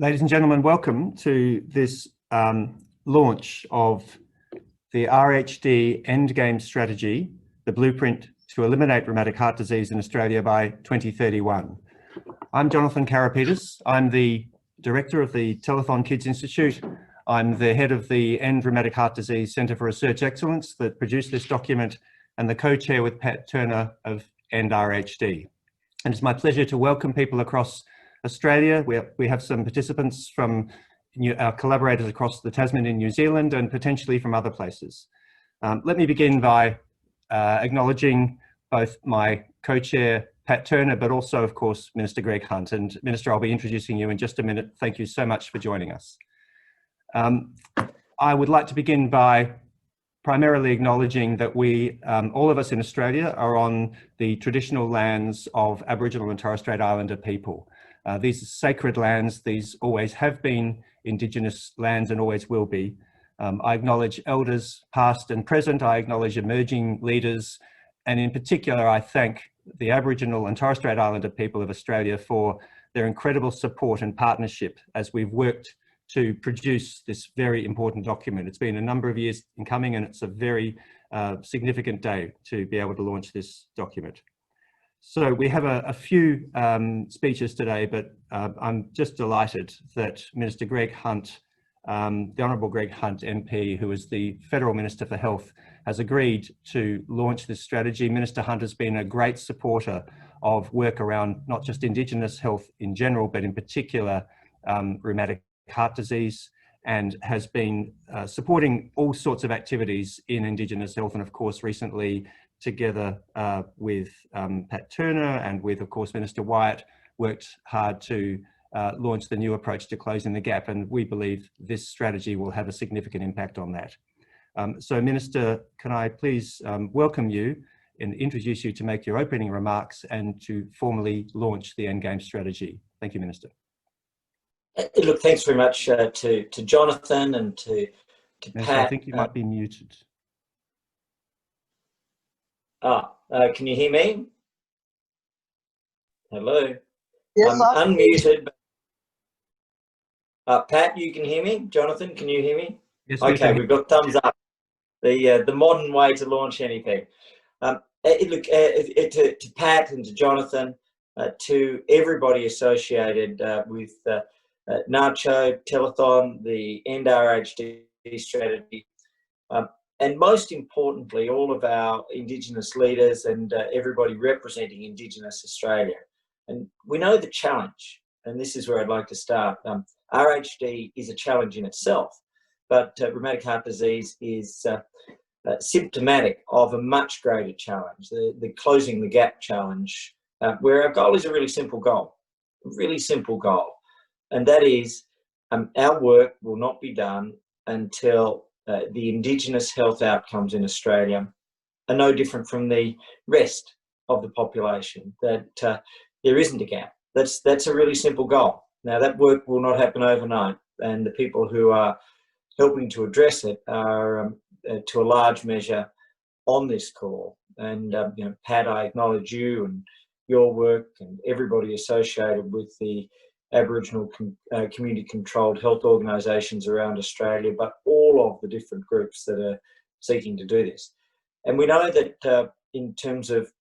Ladies and gentlemen, welcome to this launch of the RHD Endgame Strategy, the blueprint to eliminate rheumatic heart disease in Australia by 2031. I'm Jonathan Carapetis. I'm the director of the Telethon Kids Institute. I'm the head of the End Rheumatic Heart Disease Centre for Research Excellence that produced this document, and the co-chair with Pat Turner of End RHD. And it's my pleasure to welcome people across Australia. We have some participants from our collaborators across the Tasman in New Zealand and potentially from other places. Let me begin by acknowledging both my co-chair, Pat Turner, but also, of course, Minister Greg Hunt. And Minister, I'll be introducing you in just a minute. Thank you so much for joining us. I would like to begin by primarily acknowledging that we, all of us in Australia, are on the traditional lands of Aboriginal and Torres Strait Islander people. These are sacred lands. These always have been Indigenous lands and always will be. I acknowledge elders past and present. I acknowledge emerging leaders. And in particular, I thank the Aboriginal and Torres Strait Islander people of Australia for their incredible support and partnership as we've worked to produce this very important document. It's been a number of years in coming, and it's a very significant day to be able to launch this document. So we have a few speeches today, but I'm just delighted that Minister Greg Hunt, the Honourable Greg Hunt MP, who is the Federal Minister for Health, has agreed to launch this strategy. Minister Hunt has been a great supporter of work around not just Indigenous health in general, but in particular rheumatic heart disease, and has been supporting all sorts of activities in Indigenous health, and of course recently together with Pat Turner and with, of course, Minister Wyatt, worked hard to launch the new approach to closing the gap, and we believe this strategy will have a significant impact on that. So Minister, can I please welcome you and introduce you to make your opening remarks and to formally launch the Endgame Strategy. Thank you, Minister. Look, thanks very much to Jonathan and to Minister, Pat. I think you might be muted. Can you hear me? Hello. Yes, I'm unmuted. Pat, you can hear me? Jonathan, can you hear me? Yes, okay, we've got thumbs up. The modern way to launch anything. Look, to Pat and to Jonathan, to everybody associated with Nacho, Telethon, the End RHD Strategy, and most importantly, all of our Indigenous leaders and everybody representing Indigenous Australia. And we know the challenge, and this is where I'd like to start. RHD is a challenge in itself, but rheumatic heart disease is symptomatic of a much greater challenge, the closing the gap challenge, where our goal is a really simple goal, and that is our work will not be done until the Indigenous health outcomes in Australia are no different from the rest of the population, that there isn't a gap. That's a really simple goal. Now, that work will not happen overnight, and the people who are helping to address it are, to a large measure, on this call. And, you know, Pat, I acknowledge you and your work and everybody associated with the Aboriginal community-controlled health organisations around Australia, but all of the different groups that are seeking to do this. And we know that in terms of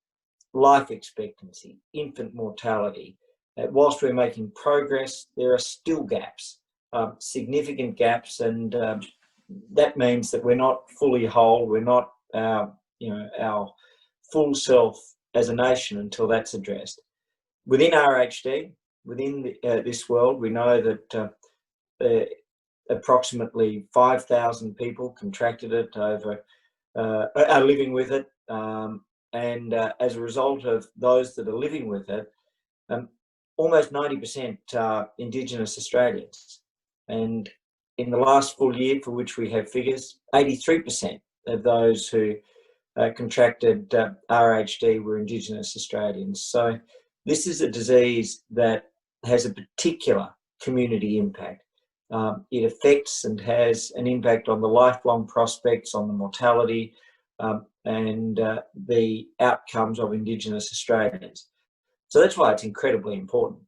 life expectancy, infant mortality, whilst we're making progress, there are still gaps, significant gaps, and that means that we're not fully whole. We're not, our full self as a nation until that's addressed. Within RHD, within this world, we know that approximately 5,000 people contracted it over, are living with it, and as a result of those that are living with it, almost 90% are Indigenous Australians. And in the last full year for which we have figures, 83% of those who contracted RHD were Indigenous Australians. So this is a disease that has a particular community impact. It affects and has an impact on the lifelong prospects, on the mortality, and the outcomes of Indigenous Australians. So that's why it's incredibly important.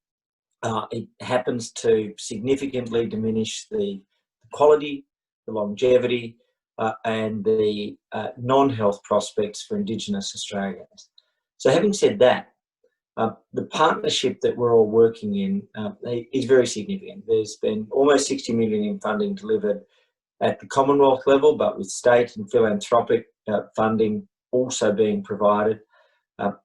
it happens to significantly diminish the quality, the longevity, and the non-health prospects for Indigenous Australians. So having said that, the partnership that we're all working in is very significant. There's been almost 60 million in funding delivered at the Commonwealth level, but with state and philanthropic funding also being provided.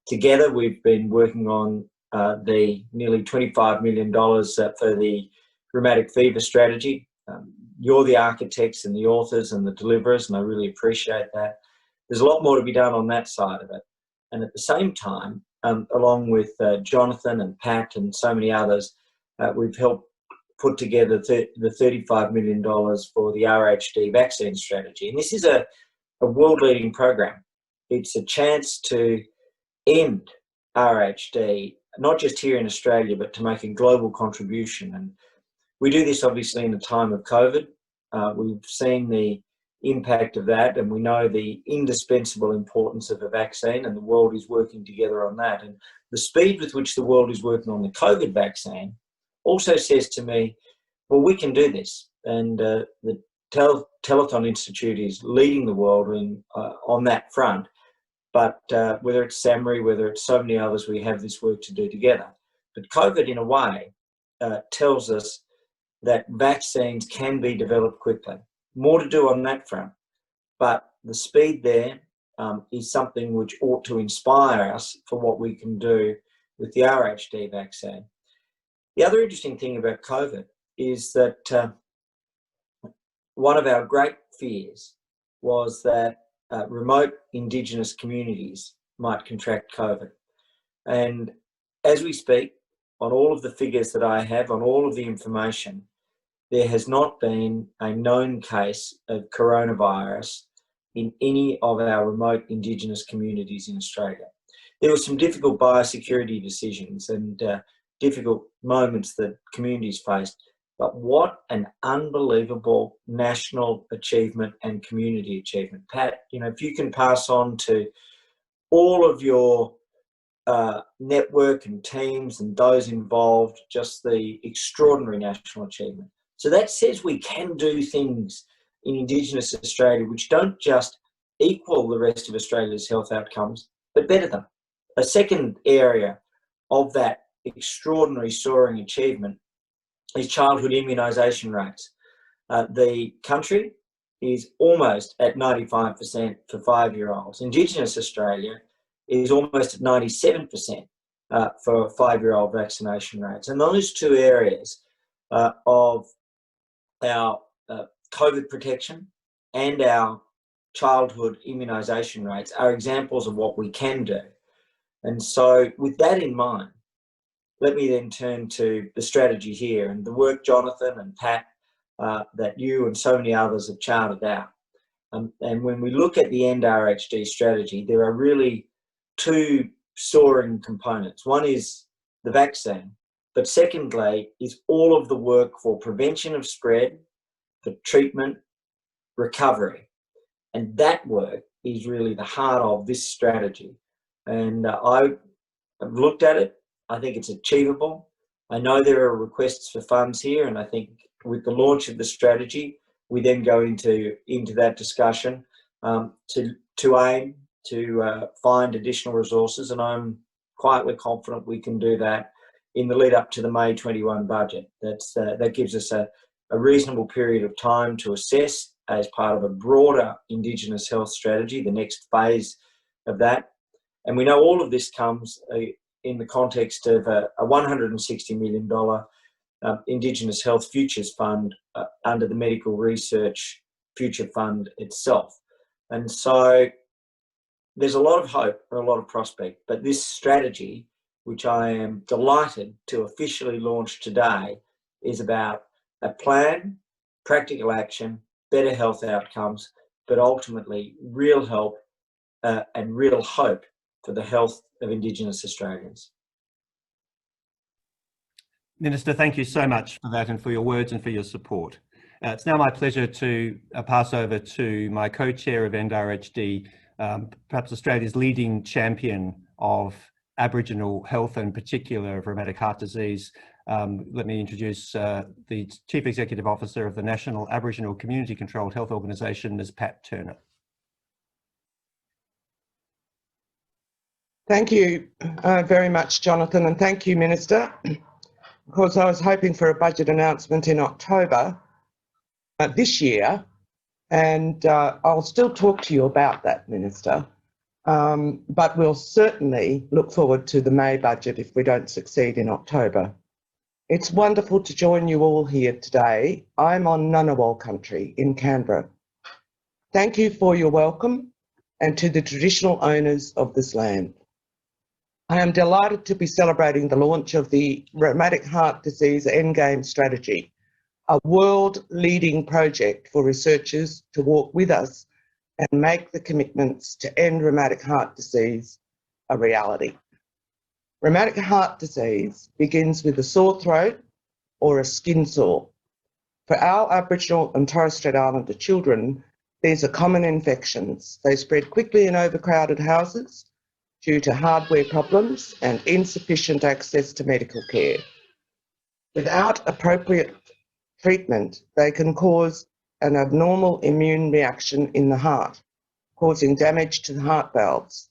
Together, we've been working on the nearly $25 million for the rheumatic fever strategy. You're the architects and the authors and the deliverers, and I really appreciate that. There's a lot more to be done on that side of it. And at the same time, along with Jonathan and Pat and so many others, we've helped put together the $35 million for the RHD vaccine strategy. And this is a world-leading program. It's a chance to end RHD, not just here in Australia, but to make a global contribution. And we do this obviously in a time of COVID. We've seen the impact of that, and we know the indispensable importance of a vaccine, and the world is working together on that. And the speed with which the world is working on the COVID vaccine also says to me, well, we can do this. And the Telethon Institute is leading the world on that front. But whether it's SAMRI, whether it's so many others, we have this work to do together. But COVID, in a way, tells us that vaccines can be developed quickly. More to do on that front. But the speed there is something which ought to inspire us for what we can do with the RHD vaccine. The other interesting thing about COVID is that one of our great fears was that remote Indigenous communities might contract COVID. And as we speak, on all of the figures that I have, on all of the information, there has not been a known case of coronavirus in any of our remote Indigenous communities in Australia. There were some difficult biosecurity decisions and difficult moments that communities faced, but what an unbelievable national achievement and community achievement. Pat, you know, if you can pass on to all of your network and teams and those involved, just the extraordinary national achievement. So that says we can do things in Indigenous Australia which don't just equal the rest of Australia's health outcomes, but better them. A second area of that extraordinary soaring achievement is childhood immunisation rates. The country is almost at 95% for 5-year-olds. Indigenous Australia is almost at 97% for 5-year-old vaccination rates. And those two areas of our COVID protection and our childhood immunisation rates are examples of what we can do. And so with that in mind, let me then turn to the strategy here and the work Jonathan and Pat that you and so many others have charted out. And when we look at the End RHD strategy, there are really two soaring components. One is the vaccine, but secondly is all of the work for prevention of spread, for treatment, recovery. And that work is really the heart of this strategy. And I've looked at it. I think it's achievable. I know there are requests for funds here, and I think with the launch of the strategy, we then go into that discussion to aim to find additional resources, and I'm quietly confident we can do that in the lead up to the May 21 budget. That gives us a reasonable period of time to assess as part of a broader Indigenous health strategy, the next phase of that. And we know all of this comes in the context of a $160 million Indigenous Health Futures Fund under the Medical Research Future Fund itself. And so there's a lot of hope and a lot of prospect, but this strategy, which I am delighted to officially launch today, is about a plan, practical action, better health outcomes, but ultimately real help and real hope for the health of Indigenous Australians. Minister, thank you so much for that and for your words and for your support. It's now my pleasure to pass over to my co-chair of End RHD, perhaps Australia's leading champion of Aboriginal health, and in particular of rheumatic heart disease, let me introduce the Chief Executive Officer of the National Aboriginal Community Controlled Health Organisation, Ms. Pat Turner. Thank you very much, Jonathan, and thank you, Minister. Of course, I was hoping for a budget announcement in October this year, and I'll still talk to you about that, Minister, but we'll certainly look forward to the May budget if we don't succeed in October. It's wonderful to join you all here today. I'm on Ngunnawal country in Canberra. Thank you for your welcome and to the traditional owners of this land. I am delighted to be celebrating the launch of the Rheumatic Heart Disease Endgame Strategy, a world-leading project for researchers to walk with us and make the commitments to end rheumatic heart disease a reality. Rheumatic heart disease begins with a sore throat or a skin sore. For our Aboriginal and Torres Strait Islander children, these are common infections. They spread quickly in overcrowded houses due to hardware problems and insufficient access to medical care. Without appropriate treatment, they can cause an abnormal immune reaction in the heart, causing damage to the heart valves.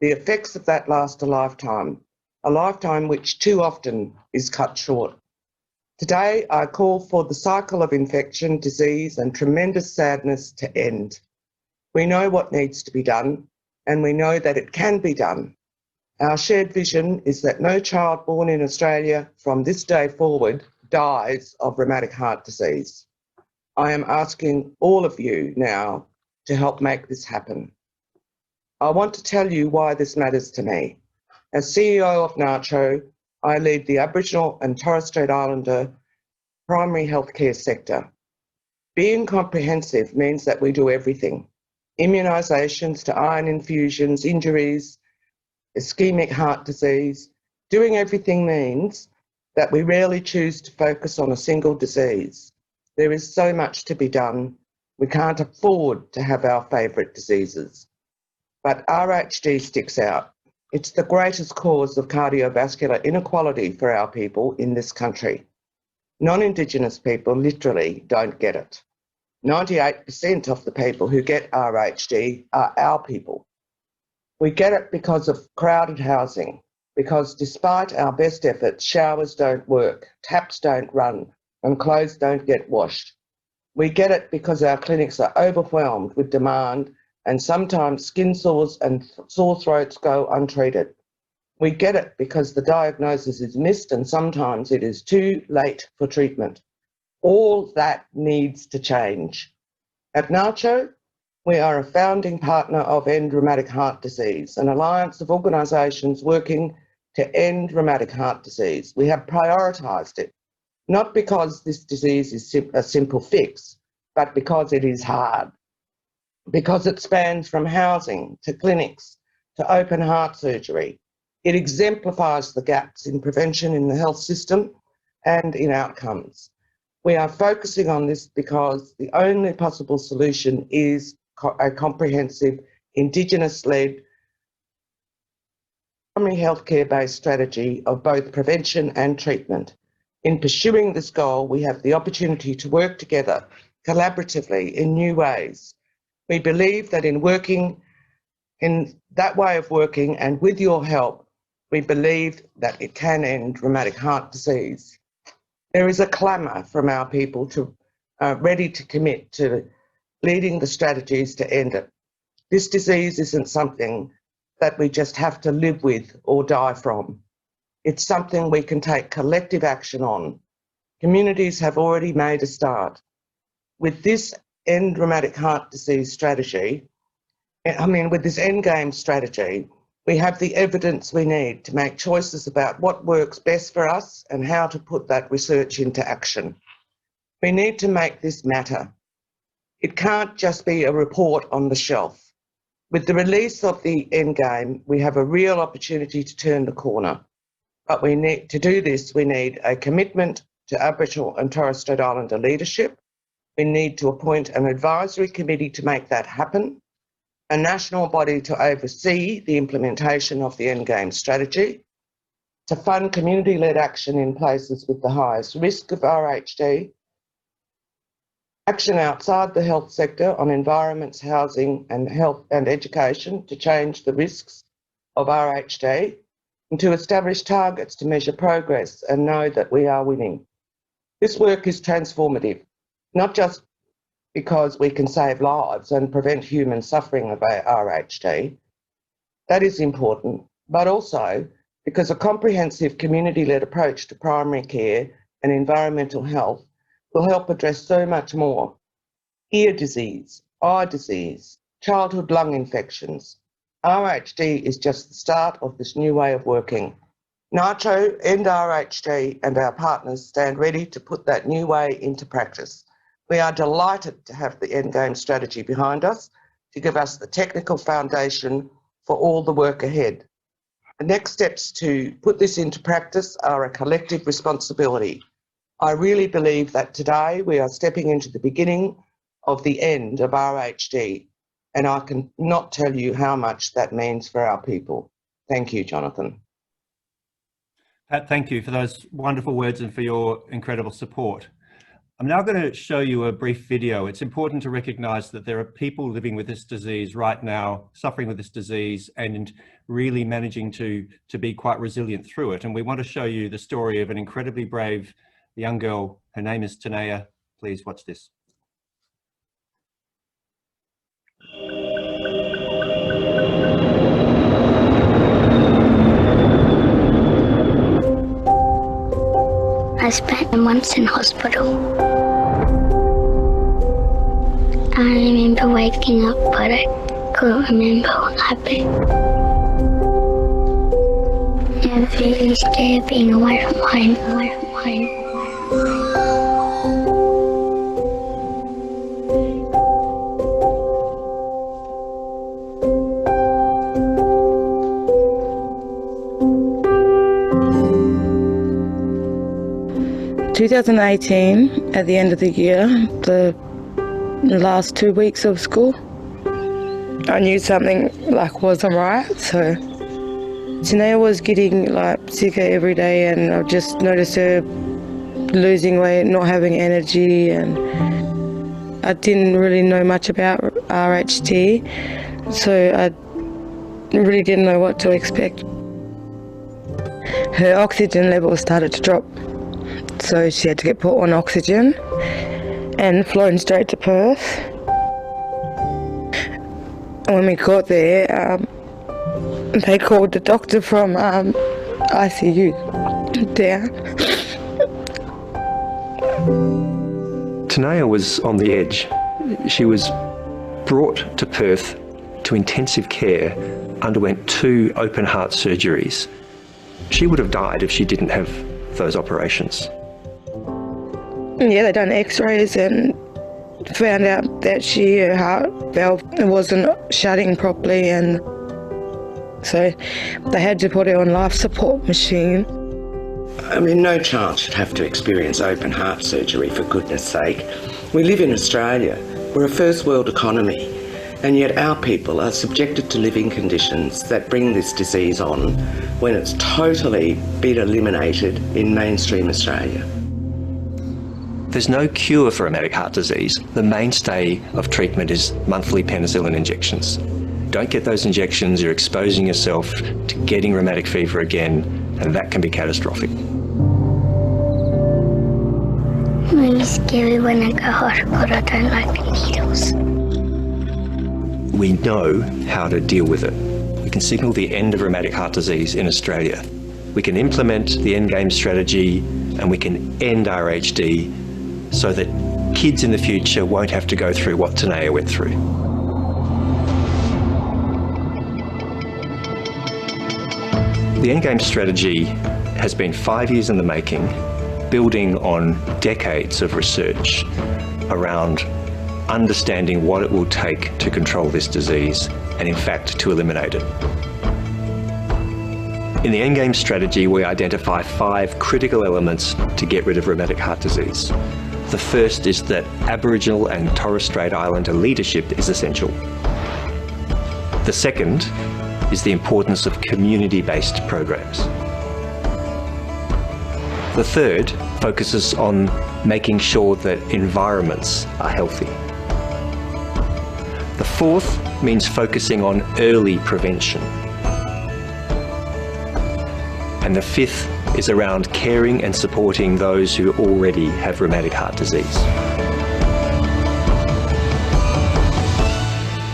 The effects of that last a lifetime which too often is cut short. Today, I call for the cycle of infection, disease, and tremendous sadness to end. We know what needs to be done, and we know that it can be done. Our shared vision is that no child born in Australia from this day forward dies of rheumatic heart disease. I am asking all of you now to help make this happen. I want to tell you why this matters to me. As CEO of NACCHO, I lead the Aboriginal and Torres Strait Islander primary healthcare sector. Being comprehensive means that we do everything. Immunisations to iron infusions, injuries, ischemic heart disease. Doing everything means that we rarely choose to focus on a single disease. There is so much to be done. We can't afford to have our favourite diseases. But RHD sticks out. It's the greatest cause of cardiovascular inequality for our people in this country. Non-Indigenous people literally don't get it. 98% of the people who get RHD are our people. We get it because of crowded housing, because despite our best efforts, showers don't work, taps don't run, and clothes don't get washed. We get it because our clinics are overwhelmed with demand, and sometimes skin sores and sore throats go untreated. We get it because the diagnosis is missed and sometimes it is too late for treatment. All that needs to change. At NACCHO, we are a founding partner of End Rheumatic Heart Disease, an alliance of organisations working to end rheumatic heart disease. We have prioritised it, not because this disease is a simple fix, but because it is hard, because it spans from housing to clinics to open heart surgery. It exemplifies the gaps in prevention in the health system and in outcomes. We are focusing on this because the only possible solution is a comprehensive Indigenous-led primary healthcare-based strategy of both prevention and treatment. In pursuing this goal, we have the opportunity to work together collaboratively in new ways. We believe that in working in that way of working and with your help, we believe that it can end rheumatic heart disease. There is a clamour from our people to ready to commit to leading the strategies to end it. This disease isn't something that we just have to live with or die from. It's something we can take collective action on. Communities have already made a start. With this end rheumatic heart disease strategy, with this endgame strategy, we have the evidence we need to make choices about what works best for us and how to put that research into action. We need to make this matter. It can't just be a report on the shelf. With the release of the endgame, we have a real opportunity to turn the corner. But we need to do this, we need a commitment to Aboriginal and Torres Strait Islander leadership. We need to appoint an advisory committee to make that happen. a national body to oversee the implementation of the Endgame Strategy, to fund community-led action in places with the highest risk of RHD, action outside the health sector on environments, housing and health and education to change the risks of RHD, and to establish targets to measure progress and know that we are winning. This work is transformative, not just because we can save lives and prevent human suffering of RHD. That is important, but also because a comprehensive community-led approach to primary care and environmental health will help address so much more. Ear disease, eye disease, childhood lung infections. RHD is just the start of this new way of working. NITRO, End RHD and our partners stand ready to put that new way into practice. We are delighted to have the Endgame Strategy behind us to give us the technical foundation for all the work ahead. The next steps to put this into practice are a collective responsibility. I really believe that today we are stepping into the beginning of the end of RHD, and I can not tell you how much that means for our people. Thank you, Jonathan. Pat, thank you for those wonderful words and for your incredible support. I'm now going to show you a brief video. It's important to recognise that there are people living with this disease right now, suffering with this disease and really managing to be quite resilient through it. And we want to show you the story of an incredibly brave young girl. Her name is Tanea. Please watch this. I spent months in hospital. I remember waking up, but I couldn't remember what happened. I was really scared of being away from home. 2018, at the end of the year, the last 2 weeks of school, I knew something wasn't right. So Tanea was getting sicker every day, and I just noticed her losing weight, not having energy, and I didn't really know much about RHD, so I really didn't know what to expect. Her oxygen levels started to drop, so she had to get put on oxygen and flown straight to Perth. And when we got there, they called the doctor from ICU down. Tanea was on the edge. She was brought to Perth to intensive care, underwent 2 open heart surgeries. She would have died if she didn't have those operations. Yeah, they done x-rays and found out that her heart valve wasn't shutting properly, and so they had to put her on life support machine. I mean, no child should have to experience open heart surgery, for goodness sake. We live in Australia. We're a first world economy, and yet our people are subjected to living conditions that bring this disease on when it's totally been eliminated in mainstream Australia. There's no cure for rheumatic heart disease. The mainstay of treatment is monthly penicillin injections. Don't get those injections, you're exposing yourself to getting rheumatic fever again, and that can be catastrophic. Really scary when I go to hospital. I don't like the needles. We know how to deal with it. We can signal the end of rheumatic heart disease in Australia. We can implement the Endgame Strategy, and we can end RHD so that kids in the future won't have to go through what Tanea went through. The Endgame Strategy has been 5 years in the making, building on decades of research around understanding what it will take to control this disease and, in fact, to eliminate it. In the Endgame Strategy, we identify 5 critical elements to get rid of rheumatic heart disease. The first is that Aboriginal and Torres Strait Islander leadership is essential. The second is the importance of community-based programs. The third focuses on making sure that environments are healthy. The fourth means focusing on early prevention. And the fifth is around caring and supporting those who already have rheumatic heart disease.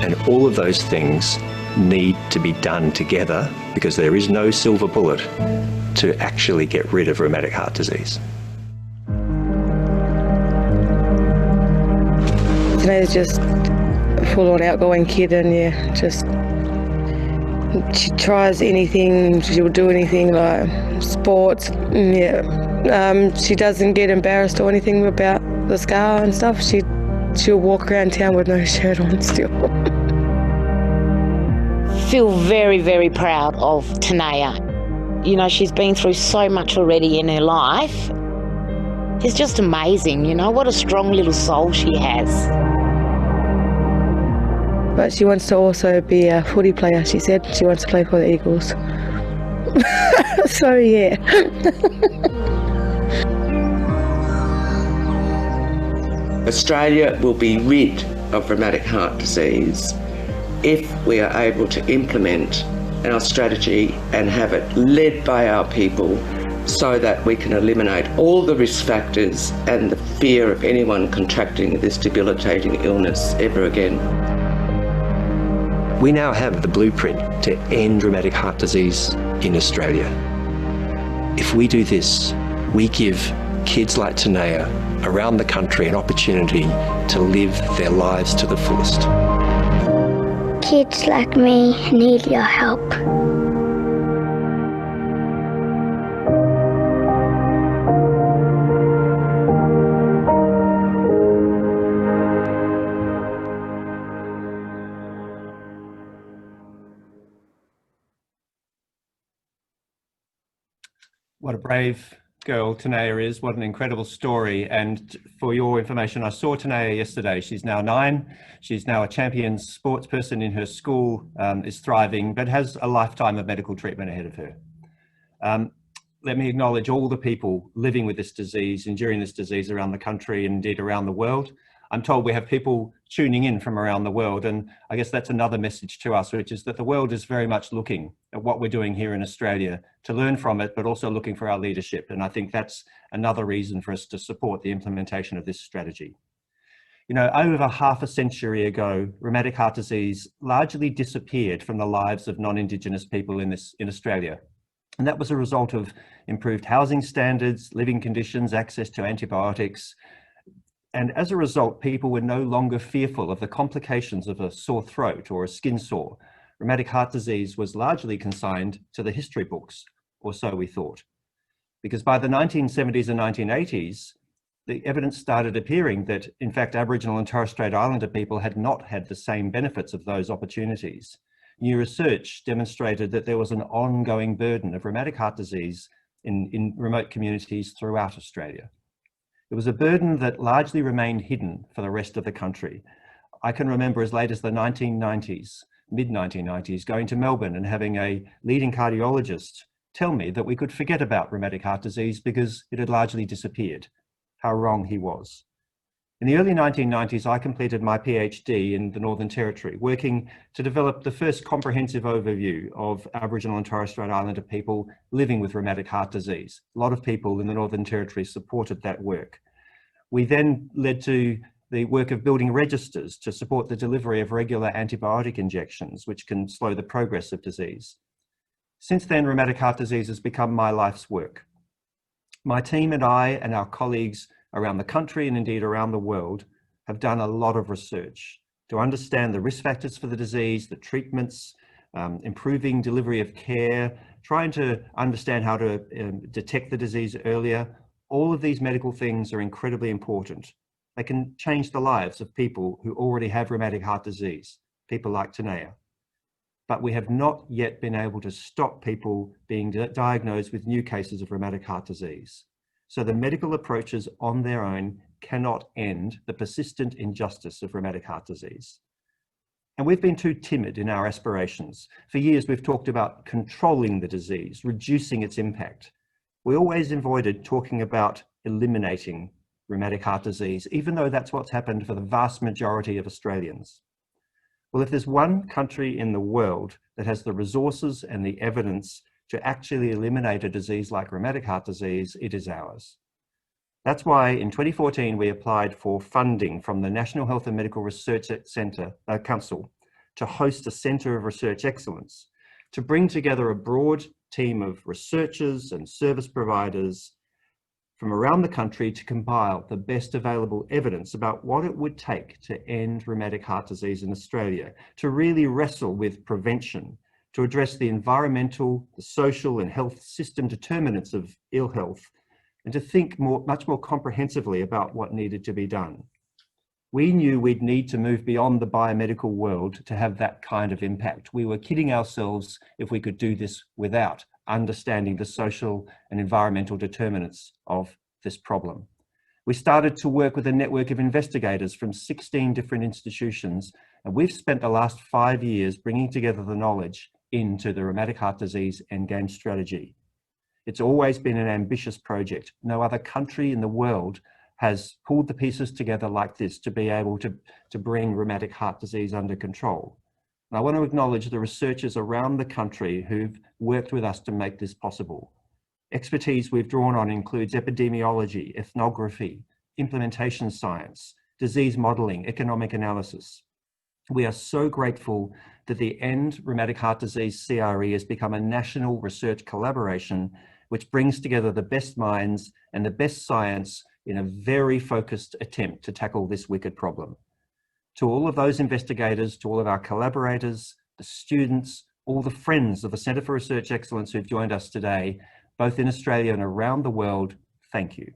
And all of those things need to be done together because there is no silver bullet to actually get rid of rheumatic heart disease. Today's just a full-on outgoing kid, and yeah, just she tries anything, she'll do anything like sports, yeah. She doesn't get embarrassed or anything about the scar and stuff. She'll walk around town with no shirt on still. Feel very, very proud of Tanea. You know, she's been through so much already in her life. It's just amazing, you know, what a strong little soul she has. But she wants to also be a footy player, she said. She wants to play for the Eagles. So, yeah. Australia will be rid of rheumatic heart disease if we are able to implement our strategy and have it led by our people so that we can eliminate all the risk factors and the fear of anyone contracting this debilitating illness ever again. We now have the blueprint to end rheumatic heart disease in Australia. If we do this, we give kids like Tanea around the country an opportunity to live their lives to the fullest. Kids like me need your help. What a brave girl Tanea is. What an incredible story. And for your information, I saw Tanea yesterday. She's now 9. She's now a champion sports person in her school, is thriving, but has a lifetime of medical treatment ahead of her. Let me acknowledge all the people living with this disease, enduring this disease around the country and indeed around the world. I'm told we have people tuning in from around the world, and I guess that's another message to us, which is that the world is very much looking at what we're doing here in Australia to learn from it, but also looking for our leadership. And I think that's another reason for us to support the implementation of this strategy. You know, over half a century ago, rheumatic heart disease largely disappeared from the lives of non-Indigenous people in Australia. And that was a result of improved housing standards, living conditions, access to antibiotics. And as a result, people were no longer fearful of the complications of a sore throat or a skin sore. Rheumatic heart disease was largely consigned to the history books, or so we thought. Because by the 1970s and 1980s, the evidence started appearing that, in fact, Aboriginal and Torres Strait Islander people had not had the same benefits of those opportunities. New research demonstrated that there was an ongoing burden of rheumatic heart disease in remote communities throughout Australia. It was a burden that largely remained hidden for the rest of the country. I can remember as late as the 1990s, mid-1990s, going to Melbourne and having a leading cardiologist tell me that we could forget about rheumatic heart disease because it had largely disappeared. How wrong he was. In the early 1990s, I completed my PhD in the Northern Territory, working to develop the first comprehensive overview of Aboriginal and Torres Strait Islander people living with rheumatic heart disease. A lot of people in the Northern Territory supported that work. We then led to the work of building registers to support the delivery of regular antibiotic injections, which can slow the progress of disease. Since then, rheumatic heart disease has become my life's work. My team and I and our colleagues around the country and indeed around the world have done a lot of research to understand the risk factors for the disease, the treatments, improving delivery of care, trying to understand how to detect the disease earlier. All of these medical things are incredibly important. They can change the lives of people who already have rheumatic heart disease, people like Tanea. But we have not yet been able to stop people being diagnosed with new cases of rheumatic heart disease. So the medical approaches on their own cannot end the persistent injustice of rheumatic heart disease. And we've been too timid in our aspirations. For years, we've talked about controlling the disease, reducing its impact. We always avoided talking about eliminating rheumatic heart disease, even though that's what's happened for the vast majority of Australians. Well, if there's one country in the world that has the resources and the evidence to actually eliminate a disease like rheumatic heart disease, it is ours. That's why in 2014, we applied for funding from the National Health and Medical Research Council to host a Centre of Research Excellence, to bring together a broad team of researchers and service providers from around the country to compile the best available evidence about what it would take to end rheumatic heart disease in Australia, to really wrestle with prevention, to address the environmental, the social and health system determinants of ill health, and to think much more comprehensively about what needed to be done. We knew we'd need to move beyond the biomedical world to have that kind of impact. We were kidding ourselves if we could do this without understanding the social and environmental determinants of this problem. We started to work with a network of investigators from 16 different institutions, and we've spent the last 5 years bringing together the knowledge into the Rheumatic Heart Disease Endgame Strategy. It's always been an ambitious project. No other country in the world has pulled the pieces together like this to be able to bring rheumatic heart disease under control. And I want to acknowledge the researchers around the country who've worked with us to make this possible. Expertise we've drawn on includes epidemiology, ethnography, implementation science, disease modeling, economic analysis. We are so grateful that the End Rheumatic Heart Disease CRE has become a national research collaboration which brings together the best minds and the best science in a very focused attempt to tackle this wicked problem. To all of those investigators, to all of our collaborators, the students, all the friends of the Centre for Research Excellence who've joined us today, both in Australia and around the world, thank you.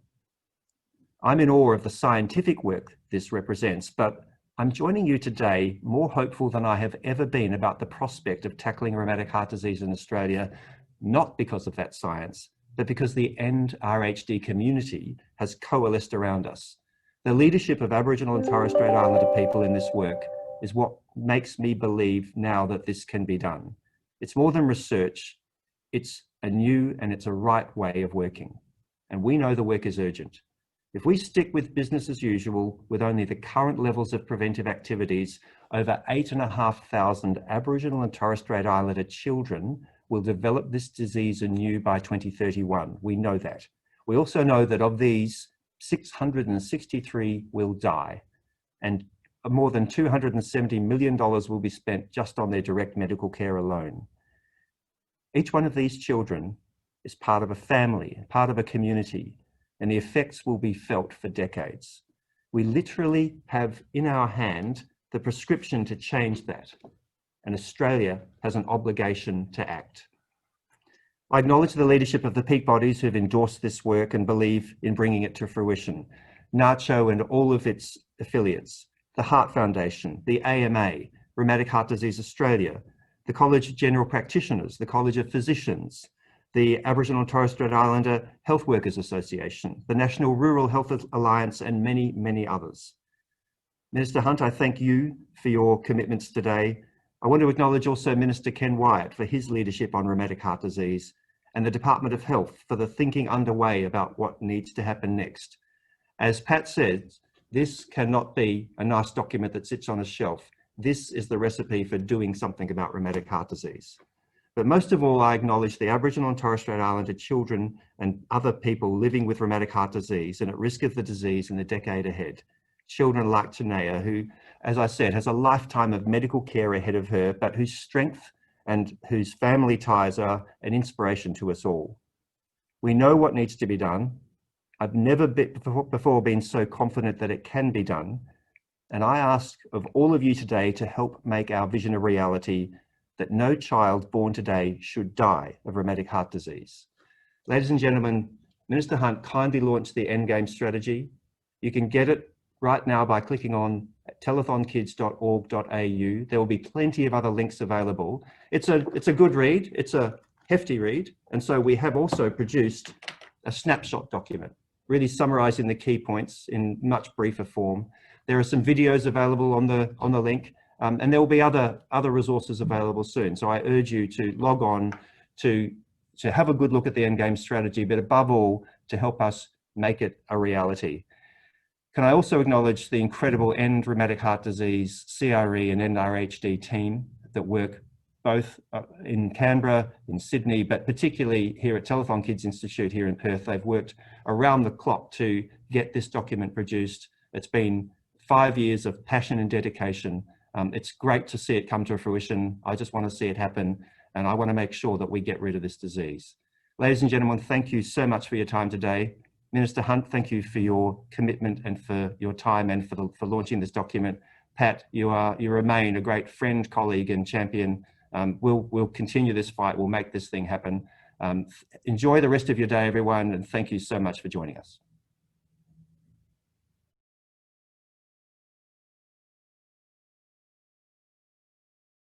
I'm in awe of the scientific work this represents, but I'm joining you today more hopeful than I have ever been about the prospect of tackling rheumatic heart disease in Australia, not because of that science, but because the End RHD community has coalesced around us. The leadership of Aboriginal and Torres Strait Islander people in this work is what makes me believe now that this can be done. It's more than research, it's a new and it's a right way of working. And we know the work is urgent. If we stick with business as usual, with only the current levels of preventive activities, over 8,500 Aboriginal and Torres Strait Islander children will develop this disease anew by 2031. We know that. We also know that of these, 663 will die, and more than $270 million will be spent just on their direct medical care alone. Each one of these children is part of a family, part of a community, and the effects will be felt for decades. We literally have in our hand the prescription to change that, and Australia has an obligation to act. I acknowledge the leadership of the peak bodies who've endorsed this work and believe in bringing it to fruition. NACHO and all of its affiliates, the Heart Foundation, the AMA, Rheumatic Heart Disease Australia, the College of General Practitioners, the College of Physicians, the Aboriginal and Torres Strait Islander Health Workers Association, the National Rural Health Alliance, and many, many others. Minister Hunt, I thank you for your commitments today. I want to acknowledge also Minister Ken Wyatt for his leadership on rheumatic heart disease, and the Department of Health for the thinking underway about what needs to happen next. As Pat said, this cannot be a nice document that sits on a shelf. This is the recipe for doing something about rheumatic heart disease. But most of all, I acknowledge the Aboriginal and Torres Strait Islander children and other people living with rheumatic heart disease and at risk of the disease in the decade ahead. Children like Tanea, who, as I said, has a lifetime of medical care ahead of her, but whose strength and whose family ties are an inspiration to us all. We know what needs to be done. I've never before been so confident that it can be done. And I ask of all of you today to help make our vision a reality, that no child born today should die of rheumatic heart disease. Ladies and gentlemen, Minister Hunt kindly launched the Endgame Strategy. You can get it right now by clicking on telethonkids.org.au. There will be plenty of other links available. It's a good read, it's a hefty read, and so we have also produced a snapshot document, really summarising the key points in much briefer form. There are some videos available on the link, And there will be other resources available soon. So I urge you to log on to have a good look at the Endgame strategy, but above all, to help us make it a reality. Can I also acknowledge the incredible End Rheumatic Heart Disease, CRE and End RHD team that work both in Canberra, in Sydney, but particularly here at Telethon Kids Institute here in Perth. They've worked around the clock to get this document produced. It's been 5 years of passion and dedication. It's great to see it come to fruition. I just want to see it happen, and I want to make sure that we get rid of this disease. Ladies and gentlemen, thank you so much for your time today. Minister Hunt, thank you for your commitment and for your time and for launching this document. Pat, you remain a great friend, colleague and champion. We'll continue this fight. We'll make this thing happen. Enjoy the rest of your day, everyone, and thank you so much for joining us.